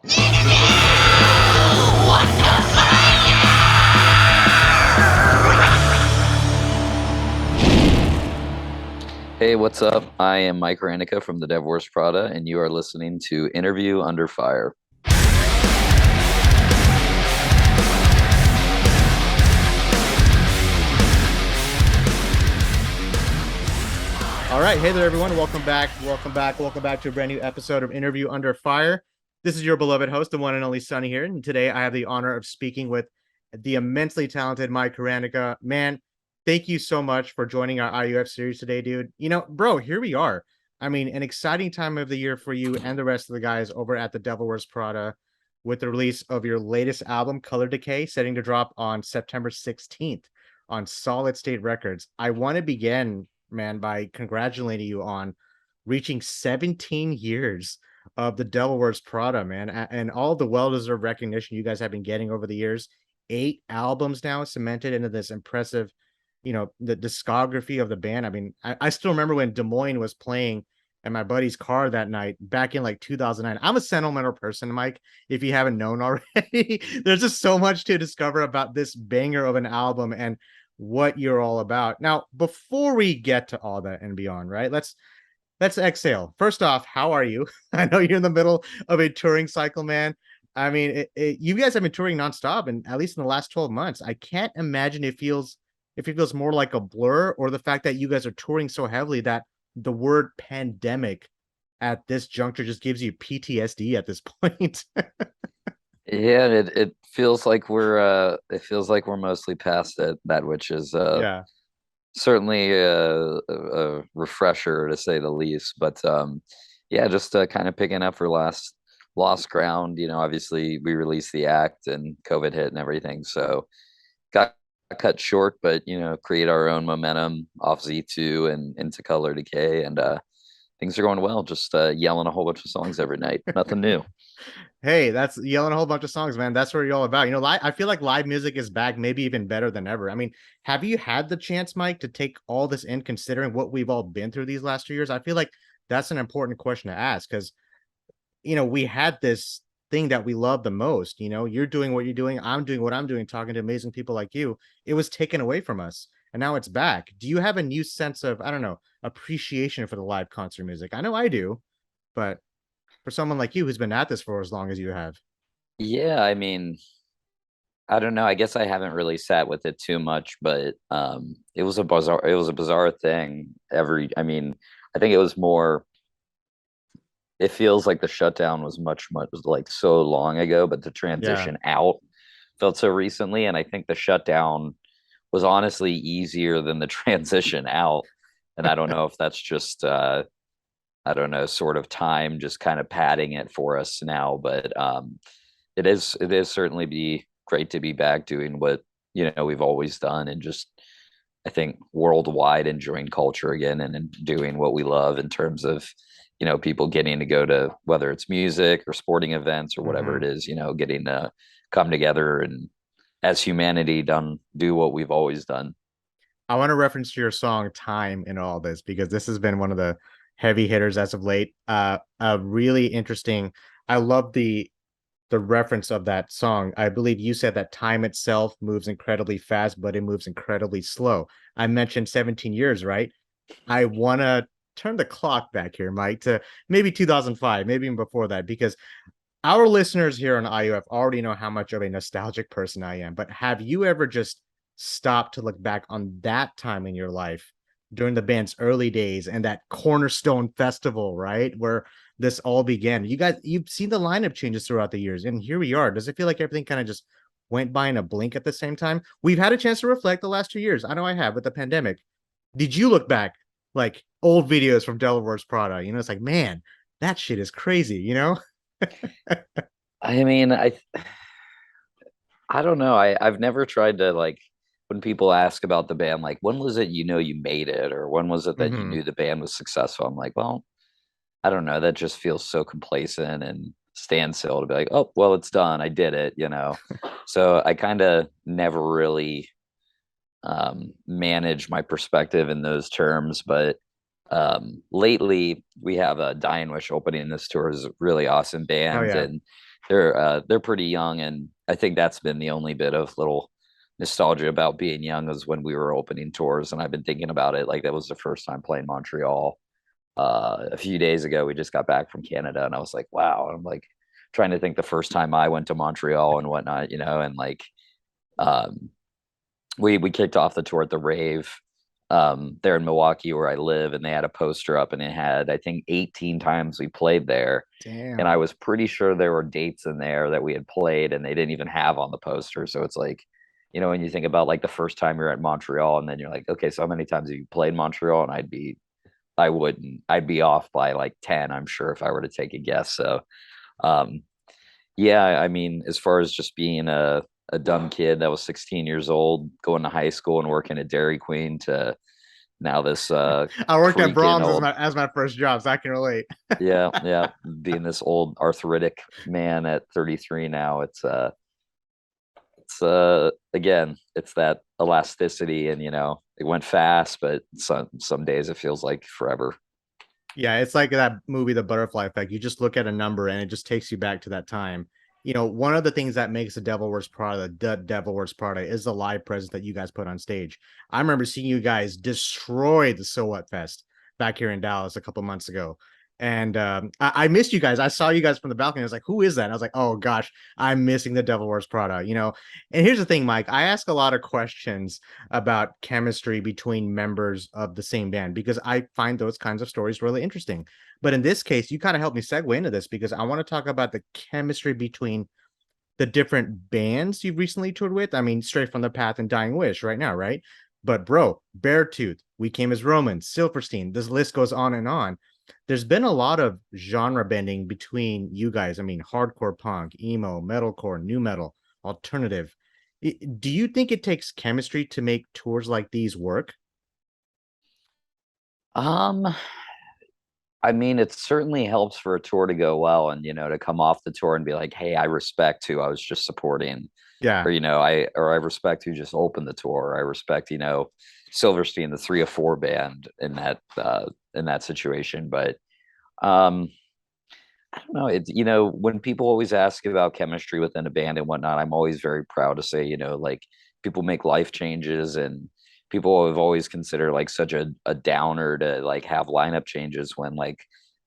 Hey, what's up? I am Mike Hranica from the Devil Wears Prada, and you are listening to Interview Under Fire. All right, hey there, everyone. Welcome back to a brand new episode of Interview Under Fire. This is your beloved host, the one and only Sonny here, and today I have the honor of speaking with the immensely talented Mike Hranica. Man, thank you so much for joining our IUF series today, dude. You know, bro, here we are. I mean, an exciting time of the year for you and the rest of the guys over at the Devil Wears Prada with the release of your latest album, Color Decay, setting to drop on September 16th on Solid State Records. I want to begin, man, by congratulating you on reaching 17 years of the Devil Wears Prada, man, and all the well-deserved recognition you guys have been getting over the years. 8 albums now cemented into this impressive, the discography of the band. I mean, I still remember when Des Moines was playing in my buddy's car that night back in like 2009. I'm a sentimental person, Mike, if you haven't known already. There's just so much to discover about this banger of an album and what you're all about. Now, before we get to all that and beyond, right? Let's exhale. First off, how are you? I know you're in the middle of a touring cycle, man. I mean, you guys have been touring nonstop, and at least in the last 12 months. I can't imagine if it feels more like a blur, or the fact that you guys are touring so heavily that the word pandemic at this juncture just gives you PTSD at this point. Yeah, it feels like we're mostly past that, which is Yeah. certainly a refresher to say the least. But yeah, just kind of picking up for last lost ground. You know, obviously we released the act and COVID hit and everything, so got cut short, but create our own momentum off Z2 and into Color Decay, and things are going well. Just yelling a whole bunch of songs every night. Nothing new. Hey, that's yelling a whole bunch of songs, man. That's what you're all about. I feel like live music is back, maybe even better than ever. I mean, have you had the chance, Mike, to take all this in, considering what we've all been through these last 2 years? I feel like that's an important question to ask because, we had this thing that we love the most. You're doing what you're doing. I'm doing what I'm doing, talking to amazing people like you. It was taken away from us, and now it's back. Do you have a new sense of, I don't know, appreciation for the live concert music? I know I do, but for someone like you who's been at this for as long as you have. Yeah, I mean, I don't know. I guess I haven't really sat with it too much, but it was a bizarre thing. I mean, I think it was more. It feels like the shutdown was much like so long ago, but the Yeah. transition out felt so recently, and I think the shutdown was honestly easier than the transition out. And I don't know if that's just I don't know, sort of time just kind of padding it for us now, but it is certainly be great to be back doing what we've always done, and just I think worldwide enjoying culture again, and doing what we love in terms of people getting to go to, whether it's music or sporting events or whatever Mhm. it is, getting to come together and as humanity do what we've always done. I want to reference your song "Time" in all this because this has been one of the heavy hitters as of late. Really interesting. I love the reference of that song. I believe you said that time itself moves incredibly fast, but it moves incredibly slow. I mentioned 17 years, right? I want to turn the clock back here, Mike, to maybe 2005, maybe even before that, because our listeners here on IUF already know how much of a nostalgic person I am. But have you ever just stopped to look back on that time in your life during the band's early days and that Cornerstone Festival, right? Where this all began. You've seen the lineup changes throughout the years, and here we are. Does it feel like everything kind of just went by in a blink at the same time? We've had a chance to reflect the last 2 years. I know I have with the pandemic. Did you look back like old videos from Devil Wears Prada? It's like, man, that shit is crazy. I mean, I don't know. I've never tried to, like, when people ask about the band, like, when was it you made it, or when was it that you Hmm. knew the band was successful? I'm like, well, I don't know. That just feels so complacent and standstill to be like, oh,. Well, it's done. I did it. So I kind of never really manage my perspective in those terms. But lately, we have a Dying Wish opening this tour, is a really awesome Oh band, yeah. and they're pretty young, and I think that's been the only bit of little nostalgia about being young is when we were opening tours, and I've been thinking about it like that was the first time playing Montreal. A few days ago, we just got back from Canada, and I was like, wow. I'm like trying to think the first time I went to Montreal and whatnot, and like um, we kicked off the tour at the Rave there in Milwaukee where I live, and they had a poster up, and it had I think 18 times we played there, and I Damn. was pretty sure there were dates in there that we had played, and they didn't even have on the poster. So it's like, when you think about like the first time you're at Montreal, and then you're like, okay, so how many times have you played Montreal? And I wouldn't, I'd be off by like 10, I'm sure, if I were to take a guess. So um, yeah, I mean, as far as just being a dumb kid that was 16 years old, going to high school and working at Dairy Queen to now this I worked at freaking Brahms old, as my first job, so I can relate. yeah, being this old arthritic man at 33 now. It's again, it's that elasticity, and it went fast, but some days it feels like forever. Yeah, it's like that movie, The Butterfly Effect. You just look at a number and it just takes you back to that time. One of the things that makes the Devil Wears Prada, the Devil Wears Prada, is the live presence that you guys put on stage. I remember seeing you guys destroy the So What Fest back here in Dallas a couple months ago. And I missed you guys. I saw you guys from the balcony. I was like, who is that? And I was like, oh gosh, I'm missing the Devil Wears Prada. And here's the thing, Mike. I ask a lot of questions about chemistry between members of the same band because I find those kinds of stories really interesting. But in this case, you kind of helped me segue into this because I want to talk about the chemistry between the different bands you've recently toured with. I mean, Straight from the Path and Dying Wish right now, right? But bro, Beartooth, We Came as Romans, Silverstein, this list goes on and on. There's been a lot of genre bending between you guys. I mean, hardcore punk, emo, metalcore, new metal, alternative. Do you think it takes chemistry to make tours like these work? Um, I mean, it certainly helps for a tour to go well, and to come off the tour and be like, "Hey, I respect who I was just supporting," Yeah. or I respect who just opened the tour. I respect Silverstein, the 3 or 4 band in that situation. But um, I don't know. It's when people always ask about chemistry within a band and whatnot, I'm always very proud to say, like people make life changes, and people have always considered like such a downer to like have lineup changes when like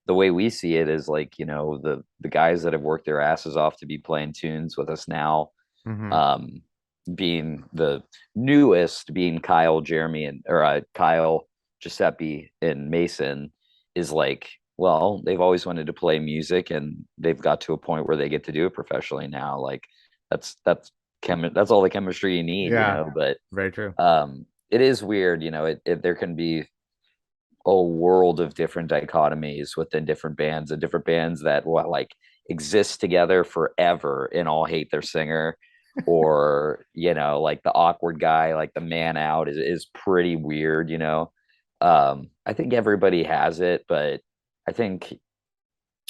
the way we see it is like, the guys that have worked their asses off to be playing tunes with us now, Mm-hmm. um, being the newest, being Kyle, Jeremy, and or Kyle, Giuseppe, and Mason, is like, well, they've always wanted to play music, and they've got to a point where they get to do it professionally now. Like that's all the chemistry you need, Yeah, But very true. it is weird, there can be a world of different dichotomies within different bands, and different bands that will like exist together forever and all hate their singer, or like the awkward guy, like the man out is pretty weird. I think everybody has it, but I think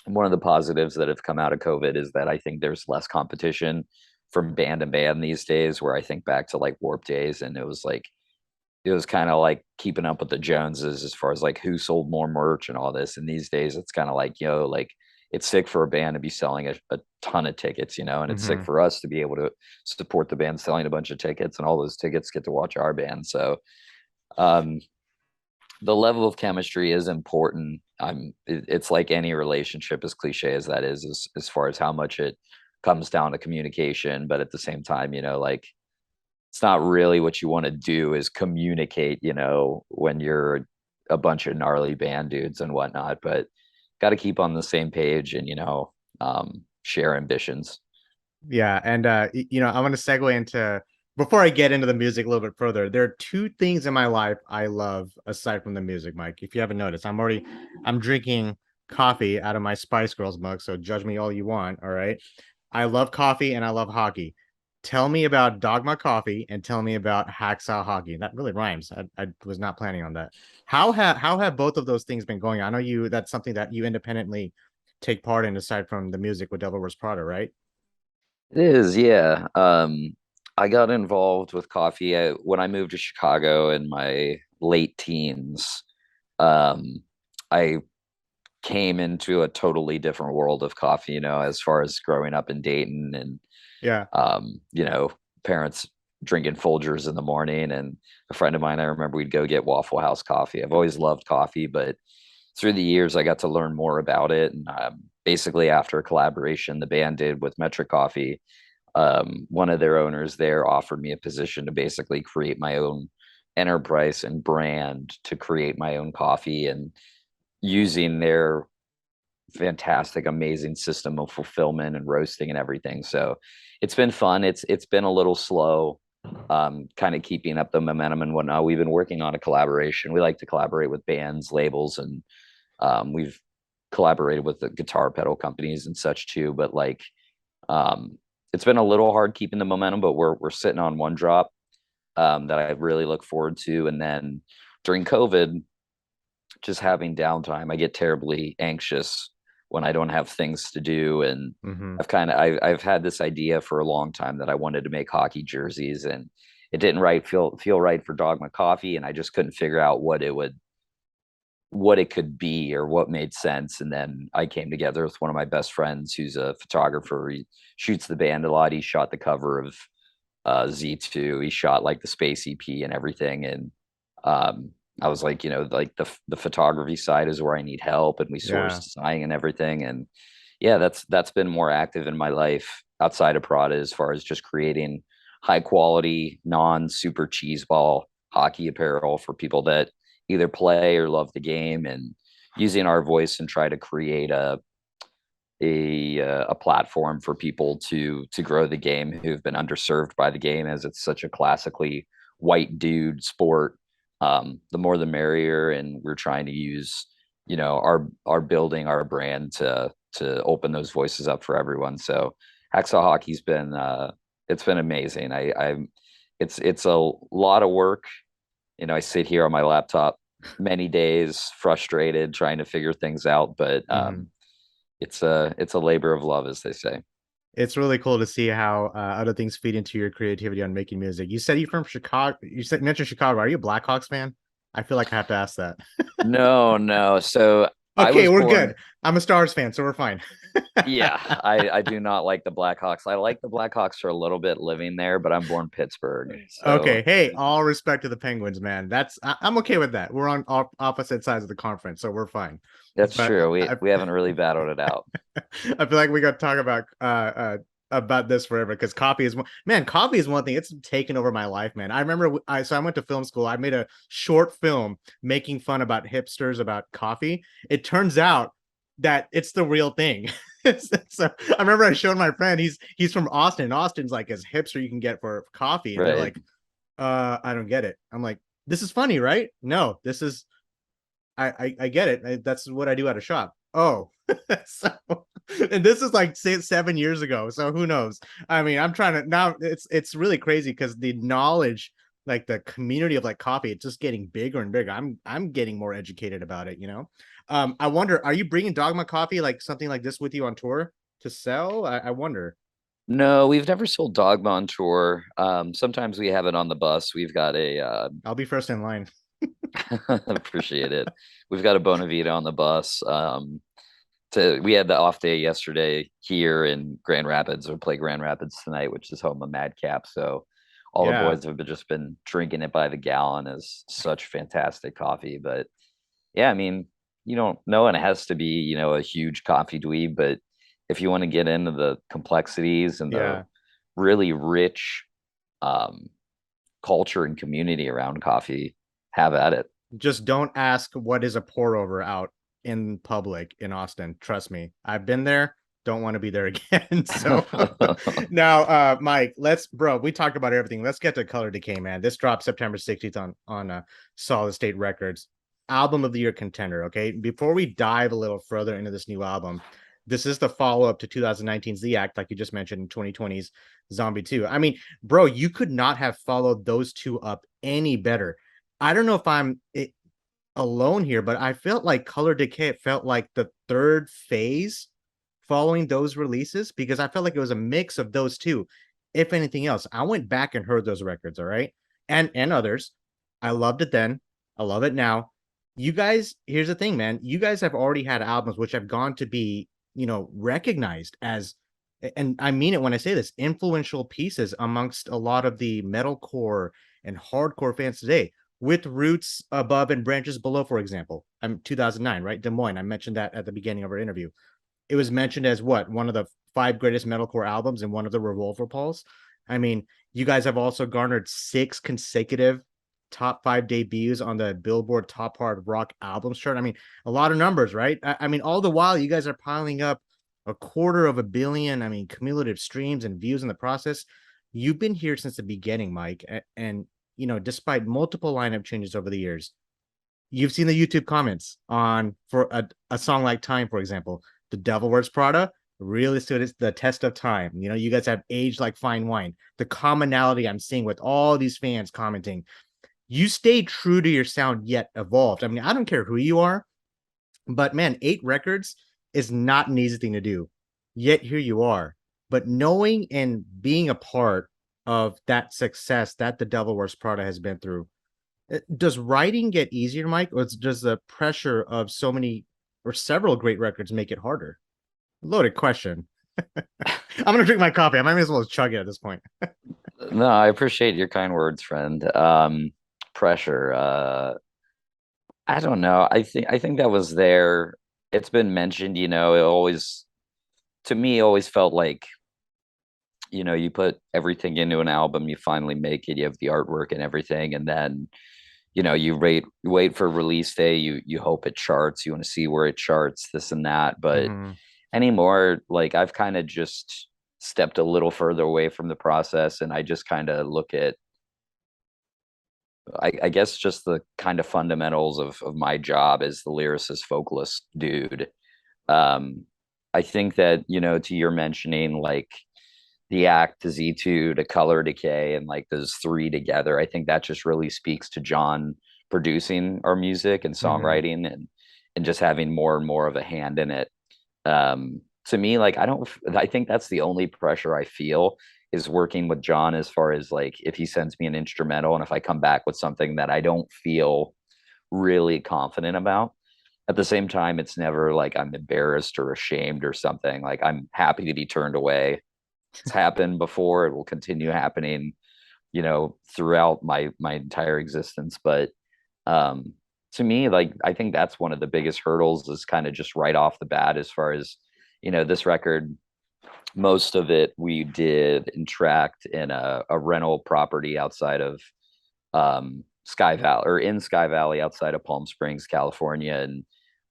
one of the positives that have come out of COVID is that I think there's less competition from band to band these days, where I think back to like Warp Days, and it was kind of like keeping up with the Joneses as far as like who sold more merch and all this. And these days it's kind of like, like it's sick for a band to be selling a ton of tickets, and it's sick Mm-hmm. for us to be able to support the band selling a bunch of tickets, and all those tickets get to watch our band. So um, the level of chemistry is important. It's like any relationship, as cliche as that is, as far as how much it comes down to communication. But at the same time, like it's not really what you want to do is communicate, when you're a bunch of gnarly band dudes and whatnot, but got to keep on the same page and, share ambitions. Yeah, and I want to segue into before I get into the music a little bit further. There are two things in my life I love aside from the music, Mike. If you haven't noticed, I'm drinking coffee out of my Spice Girls mug, so judge me all you want, all right? I love coffee and I love hockey. Tell me about Dogma coffee and tell me about Hacksaw hockey. That really rhymes. I was not planning on that. How have both of those things been going? I know that's something that you independently take part in aside from the music with Devil Wears Prada, right? It is, yeah. I got involved with coffee when I moved to Chicago in my late teens. Um, I came into a totally different world of coffee, as far as growing up in Dayton and, Yeah. um, you know, parents drinking Folgers in the morning. And a friend of mine, I remember we'd go get Waffle House coffee. I've always loved coffee, but through the years, I got to learn more about it. And basically, after a collaboration the band did with Metric Coffee, one of their owners there offered me a position to basically create my own enterprise and brand to create my own coffee and using their fantastic, amazing system of fulfillment and roasting and everything. So it's been fun. It's been a little slow, kind of keeping up the momentum and whatnot. We've been working on a collaboration. We like to collaborate with bands, labels, and we've collaborated with the guitar pedal companies and such too. But like, um, it's been a little hard keeping the momentum, but we're sitting on one drop that I really look forward to. And then during COVID, just having downtime, I get terribly anxious when I don't have things to do. And Hmm. I've had this idea for a long time that I wanted to make hockey jerseys, and it didn't feel right for Dogma Coffee, and I just couldn't figure out what it could be or what made sense. And then I came together with one of my best friends who's a photographer. He shoots the band a lot. He shot the cover of Z2. He shot like the Space EP and everything. And um, I was like, like the photography side is where I need help, and we sourced Yeah. design and everything. And yeah, that's been more active in my life outside of Prada as far as just creating high quality, non super cheeseball hockey apparel for people that either play or love the game, and using our voice and try to create a platform for people to grow the game who've been underserved by the game, as it's such a classically white dude sport. The more the merrier, and we're trying to use our building our brand to open those voices up for everyone. So Hacksaw Hockey's been it's been amazing. I it's a lot of work. I sit here on my laptop many days frustrated trying to figure things out, but Hmm. it's a labor of love, as they say. It's really cool to see how other things feed into your creativity on making music. You said you're from Chicago. You mentioned Chicago. Are you a Blackhawks fan? I feel like I have to ask that. No, no. So I Okay, was we're born. good. I'm a Stars fan, so we're fine. Yeah, I do not like the Blackhawks. I like the Blackhawks for a little bit living there, but I'm born Pittsburgh. So Okay, hey, all respect to the Penguins, man. I'm okay with that. We're on opposite sides of the conference, so we're fine. that's But true. We haven't really battled it out. I feel like we got to talk about this forever because coffee is one thing. It's taken over my life, man. I remember I went to film school. I made a short film making fun about hipsters about coffee. It turns out that it's the real thing. So I remember I showed my friend. He's from Austin. Austin's like as hipster you can get for coffee, and they're Right. like, I don't get it. I'm like, this is funny, right? No, this is I get it. That's what I do at a shop. Oh, so and this is like 7 years ago. So who knows? I mean, I'm trying to now. It's really crazy because the knowledge, like the community of like coffee, it's just getting bigger and bigger. I'm getting more educated about it. I wonder, are you bringing Dogma coffee like something like this with you on tour to sell? I wonder. No, we've never sold Dogma on tour. Sometimes we have it on the bus. We've got a I'll be first in line. appreciate it. We've got a Bonavita on the bus. We had the off day yesterday here in Grand Rapids. We'll play Grand Rapids tonight, which is home of Madcap. So all the Yeah, boys have just been drinking it by the gallon. As such fantastic coffee. But yeah, I mean, you don't know, and it has to be, a huge coffee dweeb, but if you want to get into the complexities and the yeah. really rich um, culture and community around coffee, have at it. Just don't ask what is a pour over out in public in Austin. Trust me, I've been there. Don't want to be there again. So now, Mike, we talked about everything. Let's get to Color Decay, man. This dropped September 16th on Solid State Records. Album of the year contender. Okay, before we dive a little further into this new album, this is the follow up to 2019's The Act, like you just mentioned, in 2020's Zombie 2. I mean, bro, you could not have followed those two up any better. I don't know if alone here, but I felt like Color Decay felt like the third phase following those releases because I felt like it was a mix of those two. If anything else, I went back and heard those records, all right, and others. I loved it then. I love it now. you guys, here's the thing, man. You guys have already had albums which have gone to be, recognized as, and I mean it when I say this, influential pieces amongst a lot of the metalcore and hardcore fans today, with roots above and branches below, for example. I'm 2009, right? Des Moines. I mentioned that at the beginning of our interview. It was mentioned as what, one of the five greatest metalcore albums in one of the Revolver polls. I mean, you guys have also garnered six consecutive top five debuts on the Billboard Top Hard Rock Albums chart. I mean, a lot of numbers, right? I mean, all the while you guys are piling up 250 million, I mean, cumulative streams and views in the process. You've been here since the beginning, Mike, and despite multiple lineup changes over the years, you've seen the YouTube comments on for a song like Time, for example. The Devil Wears Prada really stood the test of time. You guys have aged like fine wine. The commonality I'm seeing with all these fans commenting, you stay true to your sound yet evolved. I mean, I don't care who you are, but man, 8 records is not an easy thing to do. Yet here you are. But knowing and being a part of that success that the Devil Wears Prada has been through, does writing get easier, Mike, or does the pressure of so many or several great records make it harder? Loaded question. I'm gonna drink my coffee. I might as well chug it at this point. No, I appreciate your kind words, friend. Pressure. I don't know. I think that was there. It's been mentioned, it always to me always felt like, you put everything into an album, you finally make it, you have the artwork and everything, and then, you wait for release day, you hope it charts, you want to see where it charts, this and that. But Mm-hmm. anymore, like I've kind of just stepped a little further away from the process, and I just kind of look at I guess just the kind of fundamentals of my job as the lyricist vocalist dude. Um, I think that, to your mentioning, like the act to Z2 to Color Decay and like those three together, I think that just really speaks to Jon producing our music and Mm-hmm. songwriting and just having more and more of a hand in it. To me, like I think that's the only pressure I feel is working with Jon, as far as like if he sends me an instrumental and if I come back with something that I don't feel really confident about. At the same time, it's never like I'm embarrassed or ashamed or something. Like I'm happy to be turned away. It's happened before. It will continue happening, throughout my entire existence. But um, to me, like I think that's one of the biggest hurdles is kind of just right off the bat, as far as, this record, most of it we did and tracked in a rental property outside of Sky Valley, or in Sky Valley outside of Palm Springs, California. And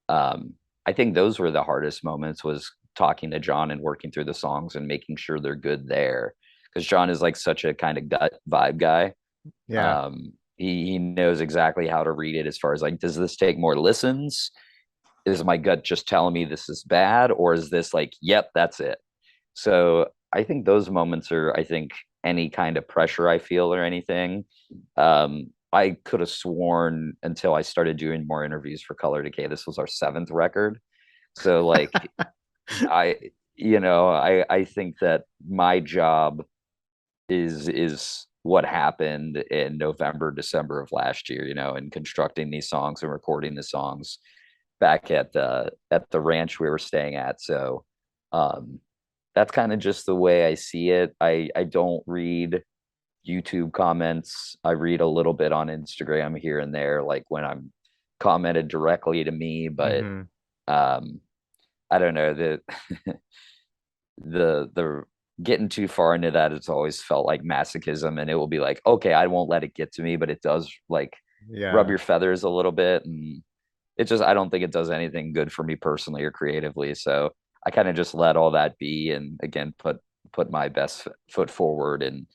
I think those were the hardest moments, was talking to Jon and working through the songs and making sure they're good there. Because Jon is like such a kind of gut vibe guy. Yeah. He knows exactly how to read it, as far as like, does this take more listens? Is my gut just telling me this is bad? Or is this like, yep, that's it? So I think those moments are, I think, any kind of pressure I feel or anything. I could have sworn until I started doing more interviews for Color Decay, this was our seventh record. So like I, I think that my job is what happened in November, December of last year, and constructing these songs and recording the songs back at the ranch we were staying at. So um that's kind of just the way I see it. I don't read YouTube comments. I read a little bit on Instagram here and there, like when I'm commented directly to me, but Mm-hmm. um I don't know, the getting too far into that, it's always felt like masochism, and it will be like, okay, I won't let it get to me, but it does like rub Yeah. your feathers a little bit. And it just, I don't think it does anything good for me personally or creatively. So I kind of just let all that be, and again put my best foot forward and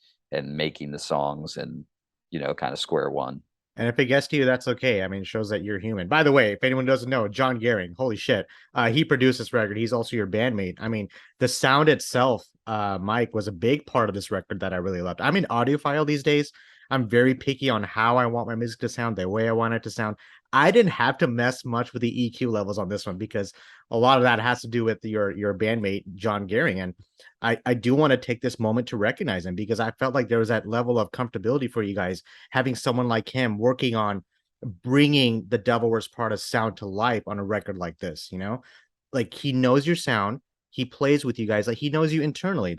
making the songs, and kind of square one. And if it gets to you, that's okay. I mean, it shows that you're human. By the way, if anyone doesn't know, Jon Gering, holy shit, he produced this record. He's also your bandmate. I mean, the sound itself, Mike, was a big part of this record that I really loved. I'm an audiophile these days. I'm very picky on how I want my music to sound, the way I want it to sound. I didn't have to mess much with the EQ levels on this one because a lot of that has to do with your bandmate Jon Gering, and I do want to take this moment to recognize him because I felt like there was that level of comfortability for you guys having someone like him working on bringing the Devil Wears Prada sound to life on a record like this, like he knows your sound, he plays with you guys, like he knows you internally.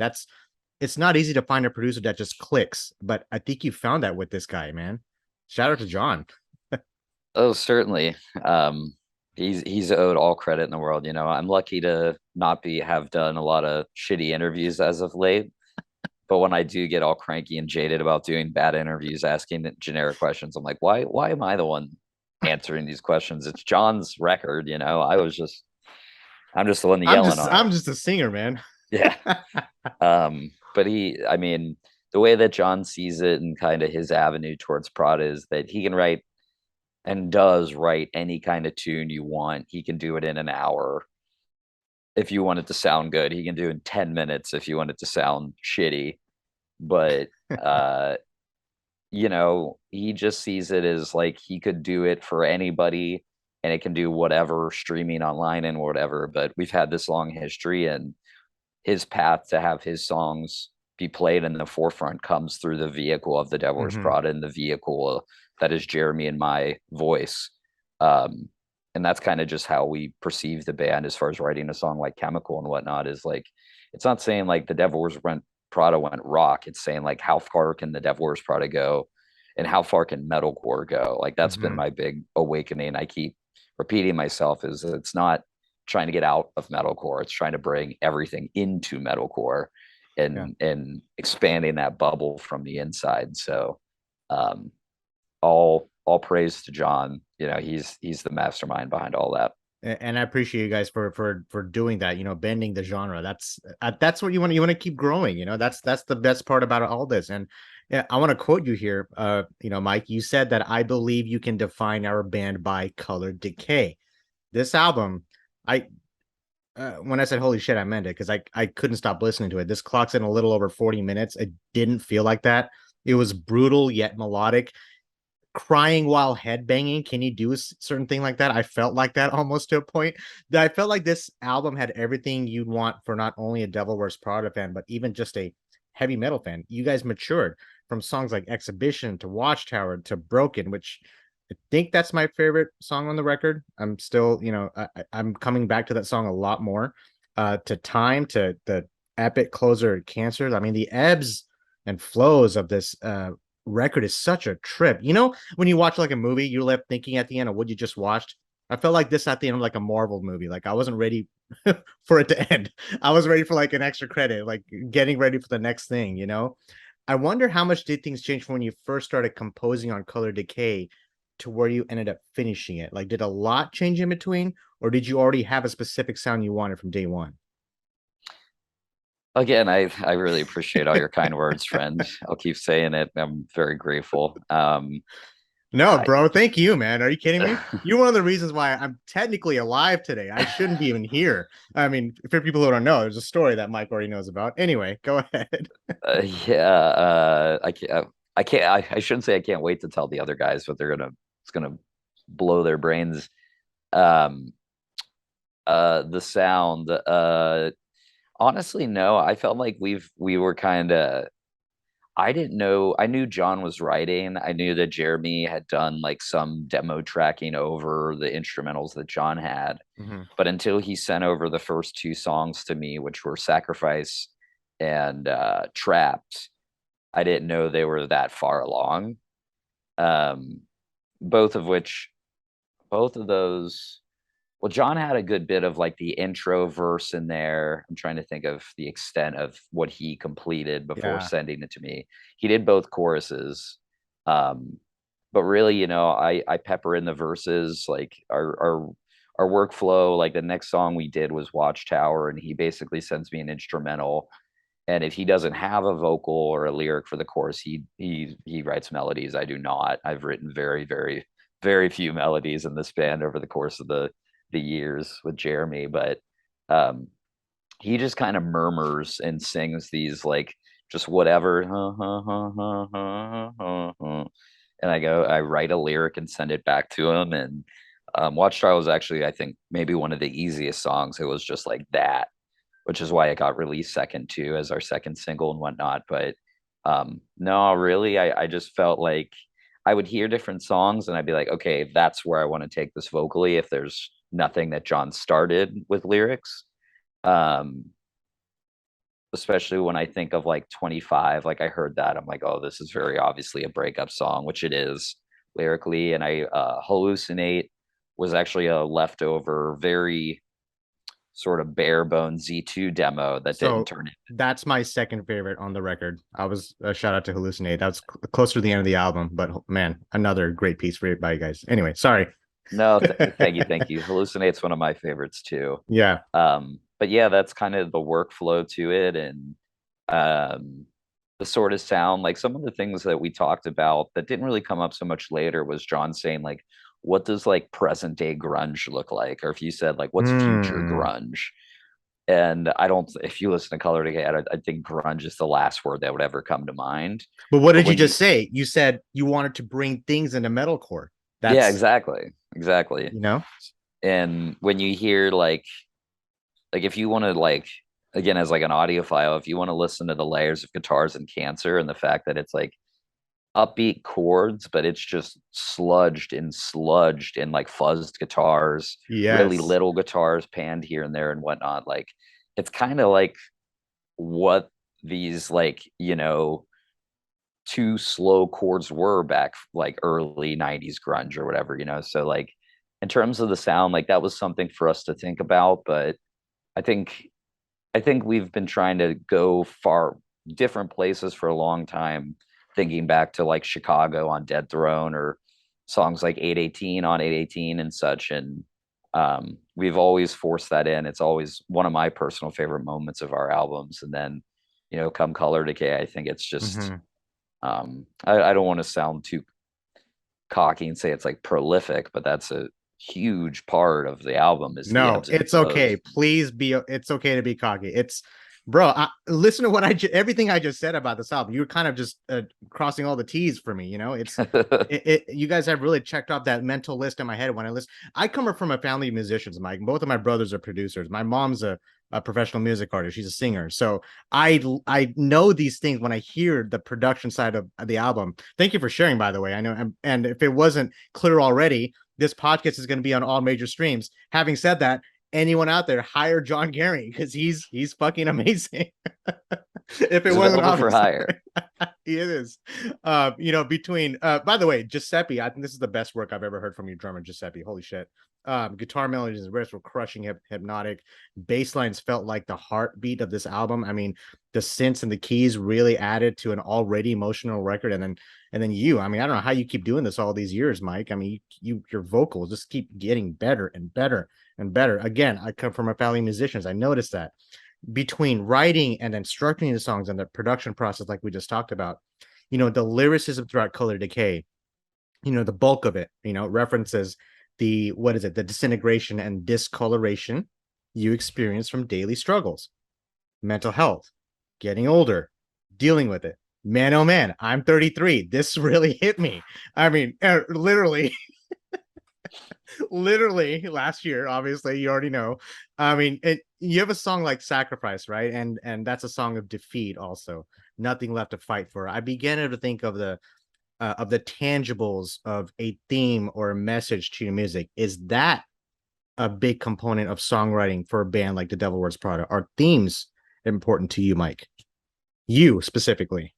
It's not easy to find a producer that just clicks, but I think you found that with this guy, man. Shout out to Jon. Oh, certainly. Um, he's owed all credit in the world. I'm lucky to not be have done a lot of shitty interviews as of late. But when I do get all cranky and jaded about doing bad interviews, asking generic questions, I'm like, why am I the one answering these questions? It's Jon's record. I'm just the one yelling on it. I'm just a singer, man. Yeah. But I mean, the way that Jon sees it and kind of his avenue towards Prada is that he can write and does write any kind of tune you want. He can do it in an hour if you want it to sound good. He can do it in 10 minutes if you want it to sound shitty. But uh, he just sees it as like he could do it for anybody and it can do whatever streaming online and whatever. But we've had this long history, and his path to have his songs be played in the forefront comes through the vehicle of the Devil Wears Mm-hmm. Prada and the vehicle that is Jeremy and my voice. Um, and that's kind of just how we perceive the band as far as writing a song like Chemical and whatnot. Is like, it's not saying like the Devil Wears Prada went rock. It's saying like how far can the Devil Wears Prada go, and how far can metalcore go? Like that's been Mm-hmm. my big awakening. I keep repeating myself is it's not trying to get out of metalcore. It's trying to bring everything into metalcore Yeah. and expanding that bubble from the inside. So um, all praise to Jon. He's the mastermind behind all that. And I appreciate you guys for doing that. Bending the genre. That's what you want. You want to keep growing. That's the best part about all this. And yeah, I want to quote you here. Mike, you said that I believe you can define our band by Color Decay. This album, I when I said holy shit, I meant it because I couldn't stop listening to it. This clocks in a little over 40 minutes. It didn't feel like that. It was brutal yet melodic, crying while headbanging. Can you do a certain thing like that? I felt like that almost to a point. That I felt like this album had everything you'd want for not only a Devil Wears Prada fan, but even just a heavy metal fan. You guys matured from songs like Exhibition to Watchtower to Broken, which I think that's my favorite song on the record. I'm still, I'm coming back to that song a lot more. To Time, to the epic closer Cancer. I mean, the ebbs and flows of this record is such a trip. When you watch like a movie, you're left thinking at the end of what you just watched. I felt like this at the end of like a Marvel movie. Like I wasn't ready for it to end. I was ready for like an extra credit, like getting ready for the next thing. I wonder how much did things change from when you first started composing on Color Decay to where you ended up finishing it? Like, did a lot change in between, or did you already have a specific sound you wanted from day one? Again, I really appreciate all your kind words, friend. I'll keep saying it. I'm very grateful. No, I, bro. Thank you, man. Are you kidding me? You're one of the reasons why I'm technically alive today. I shouldn't be even here. I mean, for people who don't know, there's a story that Mike already knows about. Anyway, go ahead. yeah, I shouldn't say I can't wait to tell the other guys, but it's gonna blow their brains. Um, the sound. Honestly, no. I felt like we were kind of. I didn't know. I knew Jon was writing. I knew that Jeremy had done like some demo tracking over the instrumentals that Jon had. Mhm. But until he sent over the first two songs to me, which were Sacrifice and Trapped, I didn't know they were that far along. Um, both of which, both of those, well, Jon had a good bit of like the intro verse in there. I'm trying to think of the extent of what he completed before Yeah. sending it to me. He did both choruses. Um, but really, I pepper in the verses, like our workflow. Like the next song we did was Watchtower, and he basically sends me an instrumental. And if he doesn't have a vocal or a lyric for the chorus, he writes melodies. I do not. I've written very, very, very few melodies in this band over the course of the years with Jeremy, but um, he just kind of murmurs and sings these like just whatever, and I write a lyric and send it back to him. And Watchtower was actually, I think, maybe one of the easiest songs. It was just like that, which is why it got released second too as our second single and whatnot. But no, really, I just felt like I would hear different songs and I'd be like, okay, that's where I want to take this vocally if there's nothing that John started with lyrics. Um, Especially when I think of like 25, like I heard that, I'm like, oh, this is very obviously a breakup song, which it is lyrically. And I hallucinate was actually a leftover, very sort of bare bones Z2 demo that didn't So turn it. that's my second favorite on the record. I was a shout out to Hallucinate. That's closer to the end of the album, but man, another great piece for you, by you guys. Anyway, sorry. No, thank you, thank you. Hallucinate's one of my favorites too. Yeah. But yeah, that's kind of the workflow to it, and um, the sort of sound. Like some of the things that we talked about that didn't really come up so much later was John saying like, "What does like present day grunge look like?" Or if you said like, "What's future Hmm. grunge?" And I don't. If you listen to Color Decay, I think grunge is the last word that would ever come to mind. But what But did you when you, just say? You said you wanted to bring things into metalcore. yeah, That's, exactly, exactly. you know? And when you hear like if you want to like again as like an audiophile, if you want to listen to the layers of guitars and Cancer and the fact that it's like upbeat chords, but it's just sludged in like fuzzed guitars, really Yes. little guitars panned here and there and whatnot. Like it's kind of like what these like, two slow chords were back like early 90s grunge or whatever, So like in terms of the sound, like that was something for us to think about, but I think I think we've been trying to go far different places for a long time, thinking back to like Chicago on Dead Throne or songs like 818 on 818 and such. And we've always forced that in. It's always one of my personal favorite moments of our albums. And then, come Color Decay, I think it's just, Hmm. I don't want to sound too cocky and say it's like prolific, but that's a huge part of the album is the No, ebbs and it's okay. flows. Please be. It's okay to be cocky. Listen to what everything I just said about this album. You're kind of just crossing all the T's for me. You guys have really checked off that mental list in my head when I listen. I come from a family of musicians, Mike. Both of my brothers are producers. My mom's a professional music artist. She's a singer. So I know these things when I hear the production side of the album. Thank you for sharing, by the way. I know, and if it wasn't clear already, this podcast is going to be on all major streams. Having said that, anyone out there, hire Jon Gering because he's fucking amazing. If it He's wasn't available for obvious, hire. he is. Between by the way, Giuseppe, I think this is the best work I've ever heard from you, drummer Giuseppe. Holy shit. Guitar melodies and riffs were crushing, hypnotic. Bass lines felt like the heartbeat of this album. I mean, the synths and the keys really added to an already emotional record. And then I mean, I don't know how you keep doing this all these years, Mike. I mean, your vocals just keep getting better and better and better. Again, I come from a family of musicians. I noticed that between writing and then structuring the songs and the production process, like we just talked about, the lyricism throughout Color Decay, the bulk of it, references the disintegration and discoloration you experience from daily struggles, mental health, getting older, dealing with it. Man, oh man, I'm 33. This really hit me. I mean, literally, literally last year, obviously, you already know. I mean, you have a song like Sacrifice, right? And that's a song of defeat also. Nothing left to fight for. I began to think of the tangibles of a theme or a message to your music. Is that a big component of songwriting for a band like the Devil Wears Prada? Are themes important to you, Mike? You specifically.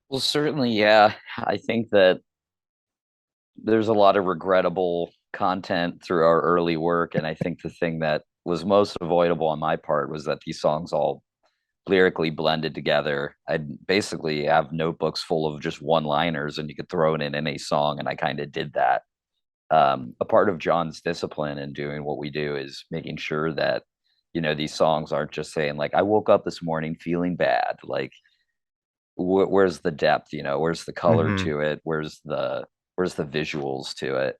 Well, certainly, yeah. I think that there's a lot of regrettable content through our early work. And I think the thing that was most avoidable on my part was that these songs all lyrically blended together. I'd basically have notebooks full of just one liners and you could throw it in any song. And I kind of did that. A part of John's discipline in doing what we do is making sure that, these songs aren't just saying, like, I woke up this morning feeling bad. Like, where's the depth, where's the color Mm-hmm. to it, where's the visuals to it.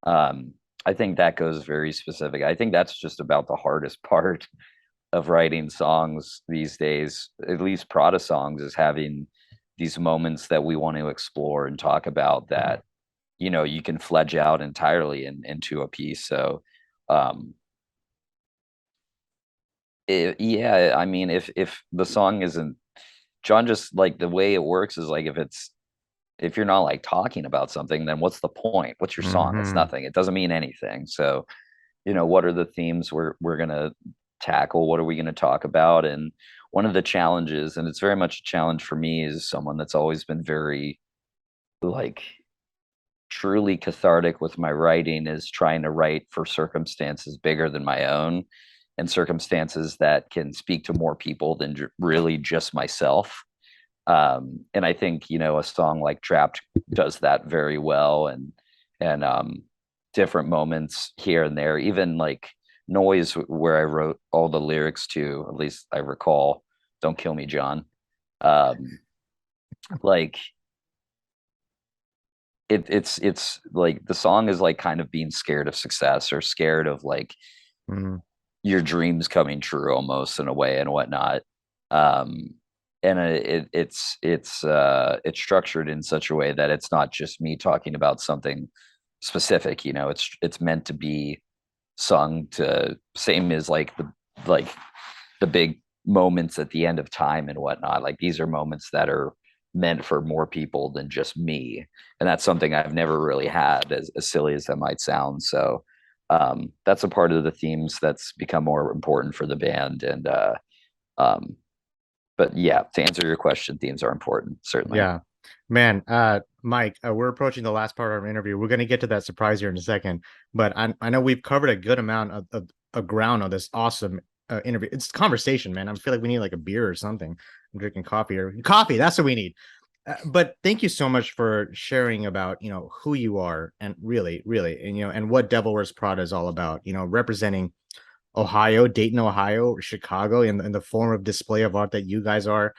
I think that goes very specific. I think that's just about the hardest part of writing songs these days, at least Prada songs, is having these moments that we want to explore and talk about that you can fledge out entirely into a piece. So um yeah, I mean, if the song isn't John, just like the way it works is like if it's if you're not like talking about something, then what's the point? What's your song? It's Hmm. nothing. It doesn't mean anything. So, what are the themes we're gonna tackle? What are we gonna talk about? And one of the challenges, and it's very much a challenge for me, is someone that's always been very like truly cathartic with my writing, is trying to write for circumstances bigger than my own, and circumstances that can speak to more people than really just myself. And I think a song like Trapped does that very well, and different moments here and there, even like Noise, where I wrote all the lyrics to, at least I recall, Don't Kill Me, John. um like it's like the song is like kind of being scared of success, or scared of like Hmm. your dreams coming true almost, in a way, and whatnot. um and it's structured in such a way that it's not just me talking about something specific. It's meant to be sung to, same as like the big moments at the end of time and whatnot. Like, these are moments that are meant for more people than just me, and that's something I've never really had, as silly as that might sound. So that's a part of the themes that's become more important for the band. And um, but yeah, to answer your question, themes are important, certainly. Yeah, man. Mike, we're approaching the last part of our interview. We're gonna get to that surprise here in a second, but I know we've covered a good amount of ground on this awesome interview. It's conversation, man. I feel like we need like a beer or something. I'm drinking coffee or coffee. That's what we need. But thank you so much for sharing about who you are, and really, really, and and what Devil Wears Prada is all about. Representing Ohio, Dayton, Ohio, or Chicago in the form of display of art that you guys are,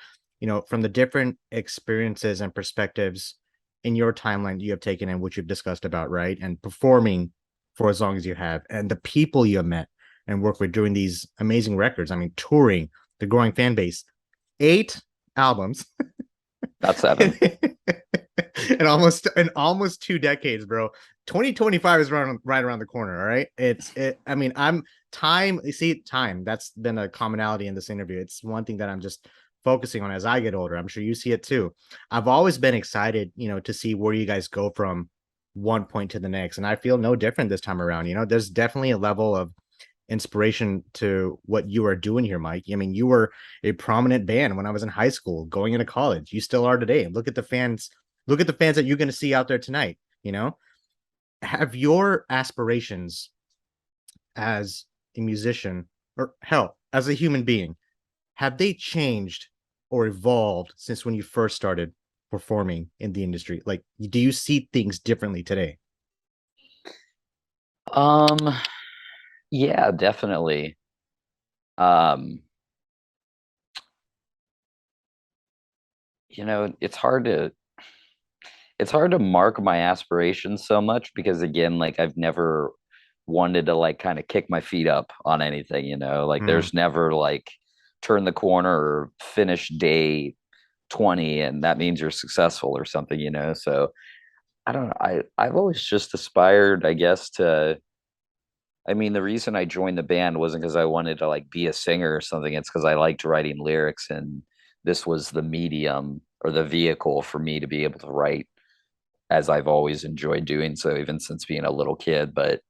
from the different experiences and perspectives in your timeline you have taken and which you've discussed about, right? And performing for as long as you have, and the people you have met and worked with during these amazing records. I mean, touring, the growing fan base, 8 albums, Not seven. in almost 2 decades, bro. 2025 is right around the corner. All right. I mean, I'm time. You see, time. That's been a commonality in this interview. It's one thing that I'm just focusing on as I get older. I'm sure you see it too. I've always been excited, to see where you guys go from one point to the next. And I feel no different this time around. There's definitely a level of inspiration to what you are doing here, Mike. I mean, you were a prominent band when I was in high school, going into college. You still are today. Look at the fans. Look at the fans that you're going to see out there tonight. Have your aspirations as a musician, or hell, as a human being, have they changed or evolved since when you first started performing in the industry? Like, do you see things differently today? um yeah, definitely. um it's hard to mark my aspirations so much, because again, like, I've never wanted to like kind of kick my feet up on anything. Like, Mm, there's never like turn the corner or finish day 20 and that means you're successful or something. So I don't know. I've always just aspired, I guess, to, I mean, the reason I joined the band wasn't because I wanted to like be a singer or something. It's because I liked writing lyrics, and this was the medium or the vehicle for me to be able to write, as I've always enjoyed doing so, even since being a little kid. But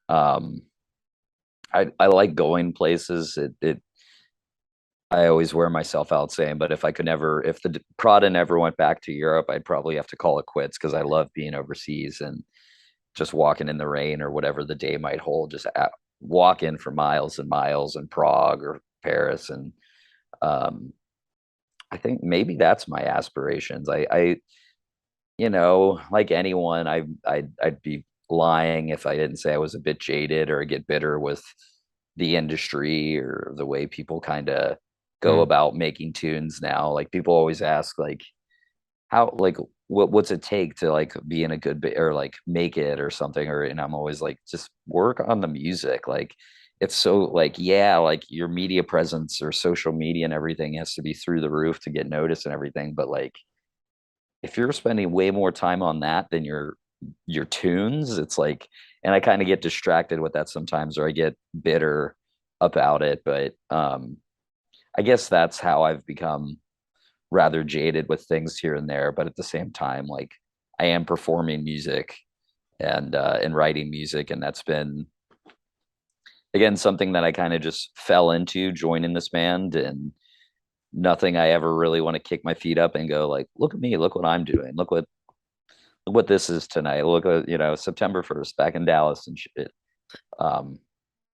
um, I like going places. I always wear myself out saying, but if the Prada never went back to Europe, I'd probably have to call it quits, because I love being overseas and just walking in the rain or whatever the day might hold, just walk in for miles and miles in Prague or Paris. And um, I think maybe that's my aspirations. Like anyone, I'd be lying if I didn't say I was a bit jaded or get bitter with the industry or the way people kind of go mm, about making tunes now. Like, people always ask, like, how, like, what's it take to like be in a good or like make it or something, and I'm always like, just work on the music. Like, it's so like, yeah, like your media presence or social media and everything has to be through the roof to get noticed and everything, but like, if you're spending way more time on that than your tunes, it's like, and I kind of get distracted with that sometimes, or I get bitter about it. But I guess that's how I've become rather jaded with things here and there, but at the same time, like I am performing music and writing music, and that's been again something that I kind of just fell into joining this band, and nothing I ever really want to kick my feet up and go like, look at me, look what I'm doing, look what this is tonight, look at September 1st back in Dallas and shit. Um,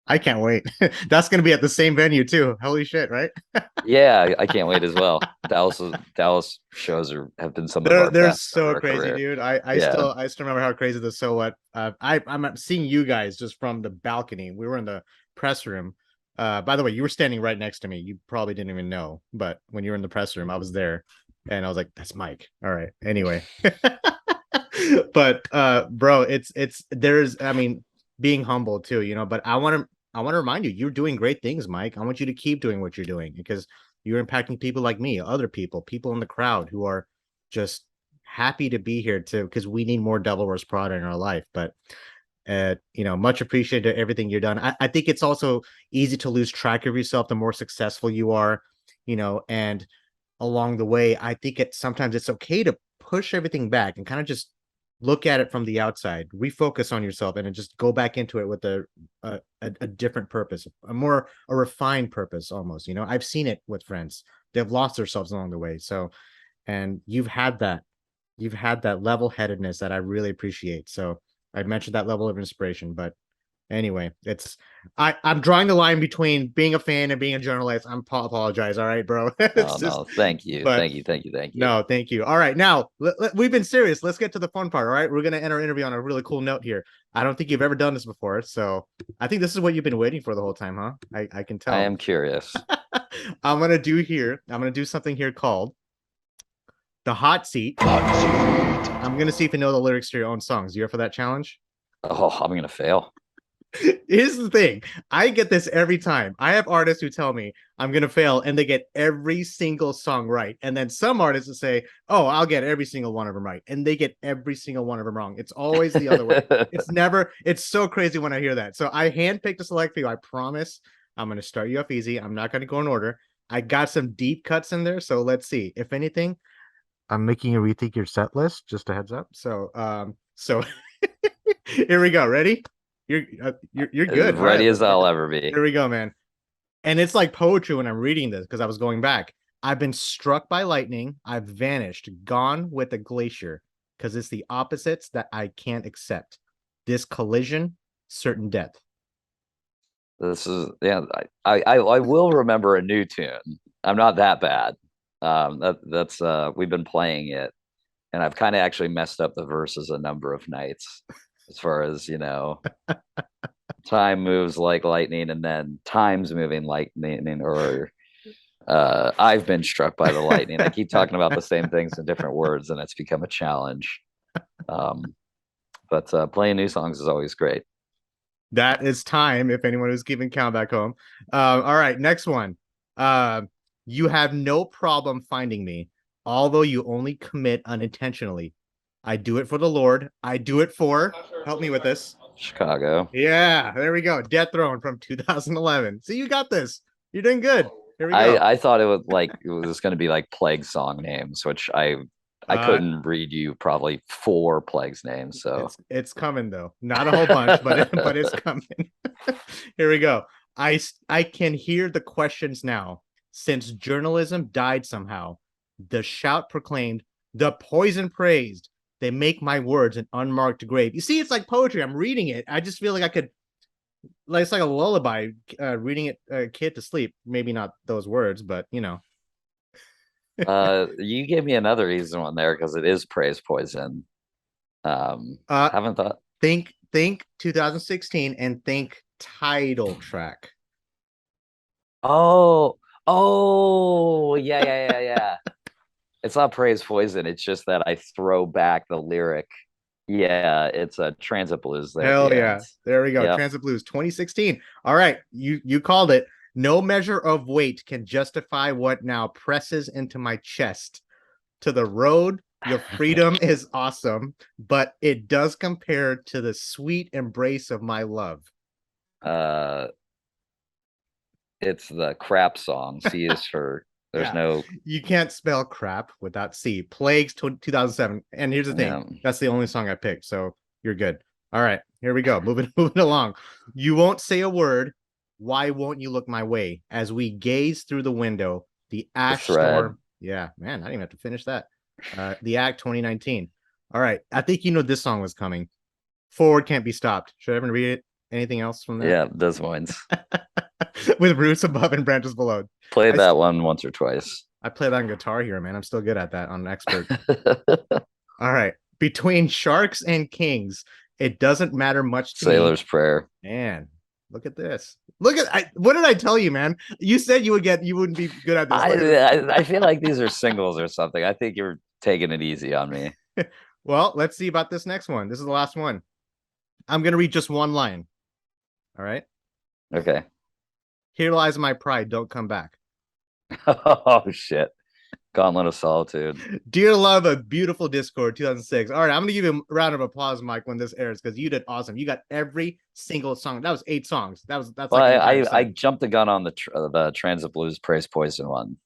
I can't wait. That's gonna be at the same venue too. Holy shit, right? yeah, I can't wait as well. Dallas shows have been some of our They're best of so our crazy, career. dude. I Yeah. still remember how crazy the So What. I'm seeing you guys just from the balcony. We were in the press room. By the way, you were standing right next to me. You probably didn't even know, but when you were in the press room, I was there, and I was like, "That's Mike." All right. Anyway, but bro, it's there's I mean, being humble too, But I want to remind you, you're doing great things, Mike. I want you to keep doing what you're doing because you're impacting people like me, other people in the crowd who are just happy to be here too, because we need more Devil Wears Prada in our life. But much appreciated everything you've done. I think it's also easy to lose track of yourself the more successful you are, and along the way, I think sometimes it's okay to push everything back and kind of just look at it from the outside, refocus on yourself, and then just go back into it with a different purpose, a refined purpose almost. I've seen it with friends. They've lost themselves along the way. So, and you've had that level-headedness that I really appreciate. So I mentioned that level of inspiration, but anyway, I'm drawing the line between being a fan and being a journalist. Apologize. All right, bro. Oh It's just, no, thank you, but thank you, thank you, thank you. no, thank you. All right, now we've been serious. Let's get to the fun part. All right, we're gonna end our interview on a really cool note here. I don't think you've ever done this before, so I think this is what you've been waiting for the whole time, huh? I can I tell. am curious. I'm gonna do something here called the hot seat. Hot seat. I'm gonna see if you know the lyrics to your own songs. You up for that challenge? Oh, I'm gonna fail. Here's the thing. I get this every time. I have artists who tell me I'm gonna fail and they get every single song right. And then some artists will say, "Oh, I'll get every single one of them right." And they get every single one of them wrong. It's always the other way. It's so crazy when I hear that. So I handpicked a select few. I promise I'm gonna start you off easy. I'm not gonna go in order. I got some deep cuts in there. So let's see. If anything, I'm making you rethink your set list, just a heads up. So here we go. Ready? You're As good. All right, ready as I'll ever be. here we go, man. And it's like poetry when I'm reading this because I was going back. I've been struck by lightning. I've vanished, gone with a glacier because it's the opposites that I can't accept. This collision, certain death. This is yeah. I will remember a new tune. I'm not that bad. That's we've been playing it, and I've kind of actually messed up the verses a number of nights, as far as time moves like lightning, and then time's moving like lightning, or I've been struck by the lightning. I keep talking about the same things in different words, and it's become a challenge. Um, but playing new songs is always great. That is time. If anyone is keeping count back home. All right, next one. Uh, you have no problem finding me, although you only commit unintentionally. I do it for the Lord. I do it for. Help me with this. Chicago. Yeah, there we go. Death Throne from 2011. See, you got this. You're doing good. Here we go. I thought it was going to be like plague song names, which I Uh, couldn't read you probably four plagues names. So it's coming though. Not a whole bunch, but it's coming. Here we go. I can hear the questions now. Since journalism died somehow, the shout proclaimed, the poison praised. They make my words an unmarked grave. You see, it's like poetry. I'm reading it. I just feel like I could, like it's like a lullaby, reading it a kid to sleep. Maybe not those words, but you gave me another easy one there because it is praise poison. Uh, Haven't thought. think 2016 and think title track. Oh, oh, yeah. It's not praise poison. It's just that I throw back the lyric. Yeah, it's a transit blues there at Hell the yeah. end. There we go. Yep. Transit Blues 2016. All right. You called it. No measure of weight can justify what now presses into my chest. To the road, your freedom is awesome, but it does compare to the sweet embrace of my love. Uh, it's the crap song. C is for There's Yeah, no, you can't spell crap without C. Plagues 2007. And here's the thing, that's the only song I picked, so you're good. All right, here we go. Moving along. You won't say a word. Why won't you look my way? As we gaze through the window, the the ash thread. storm. Yeah, man, I didn't even have to finish that. The Act 2019. All right, I think you know this song was coming. Forward can't be stopped. Should I even read it? Anything else from that? Yeah, Des Moines. With roots above and branches below. Played I that one once or twice. I play that on Guitar Hero, man. I'm still good at that on an expert. All right. Between sharks and kings, it doesn't matter much to me. Sailor's Prayer. Man, look at this. What did I tell you, man? You said you wouldn't be good at this. I feel like these are singles or something. I think you're taking it easy on me. Well, let's see about this next one. This is the last one. I'm gonna read just one line. All right. Okay. Here lies my pride. Don't come back. Oh shit. Gauntlet of Solitude. Dear love of beautiful Discord 2006. All right, I'm gonna give you a round of applause, Mike, when this airs because you did awesome. You got every single song. That was 8 songs. That's Well, like an entire I set. jumped the gun on the Transit Blues Praise Poison one.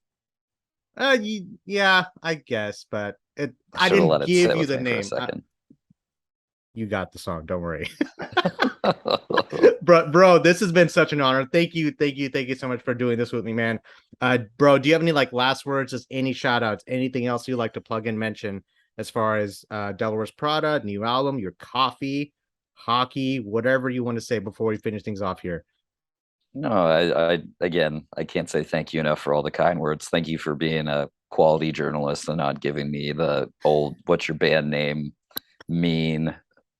Yeah, I guess, but I I should have didn't let it give sit you with the me for a name. second. You got the song. Don't worry. bro, this has been such an honor. Thank you so much for doing this with me, man. Bro, do you have any like last words, just any shout outs, anything else you'd like to plug and mention as far as Devil Wears Prada, new album, your coffee, hockey, whatever you want to say before we finish things off here? No, I again, I can't say thank you enough for all the kind words. Thank you for being a quality journalist and not giving me the old "what's your band name" mean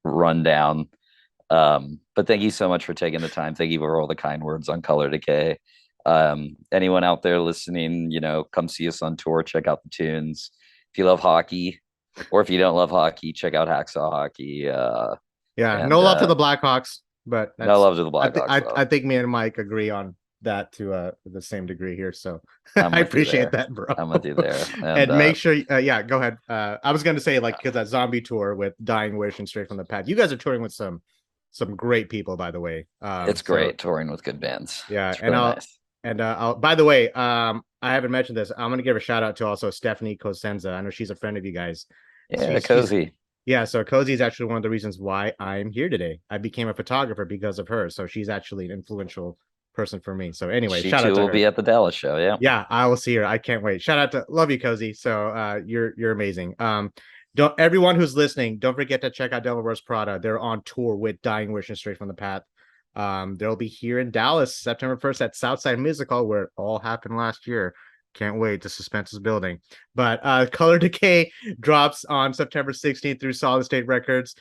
rundown. But thank you so much for taking the time. Thank you for all the kind words on Color Decay. Anyone out there listening, come see us on tour. Check out the tunes. If you love hockey, or if you don't love hockey, check out Hacksaw Hockey. Yeah, no And love to the Blackhawks, but no that's love to the Blackhawks, I though. think me and Mike agree on that to the same degree here. So I'm I with you appreciate there. that, bro. I'm with you there. And And make sure, yeah, go ahead. I was gonna say like because that zombie tour with Dying Wish and Straight from the Path, you guys are touring with some great people, by the way. it's So great touring with good bands. yeah, It's really nice. I'll by the way, I haven't mentioned this. I'm gonna give a shout out to also Stephanie Cosenza. I know she's a friend of you guys. Yeah, She's cozy. yeah, so Cozy is actually one of the reasons why I'm here today. I became a photographer because of her. So she's actually an influential person for me. So anyway, She shout too out to will her. be at the Dallas show. Yeah. Yeah, I will see her. I can't wait. Shout out to love you, Cozy. So you're amazing. Don't everyone who's listening, don't forget to check out Devil Wears Prada. They're on tour with Dying Wish and Straight from the Path. They'll be here in Dallas September 1st at Southside Music Hall, where it all happened last year. Can't wait. The suspense is building. But Color Decay drops on September 16th through Solid State Records.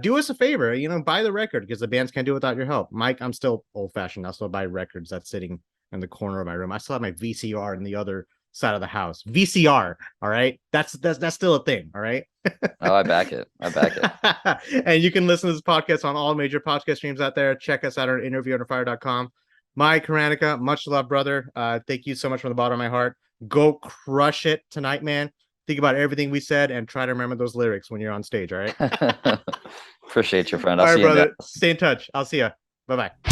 Do us a favor, buy the record because the bands can't do it without your help. Mike, I'm still old fashioned. I still buy records that's sitting in the corner of my room. I still have my VCR in the other side of the house. VCR, all right? That's still a thing, all right? Oh, I back it. I back it. And you can listen to this podcast on all major podcast streams out there. Check us out on interviewunderfire.com. Mike Hranica, much love, brother. Thank you so much from the bottom of my heart. Go crush it tonight, man. Think about everything we said and try to remember those lyrics when you're on stage, all right? Appreciate you, friend. All I'll right, see you in brother. Dallas. Stay in touch. I'll see you. Bye-bye.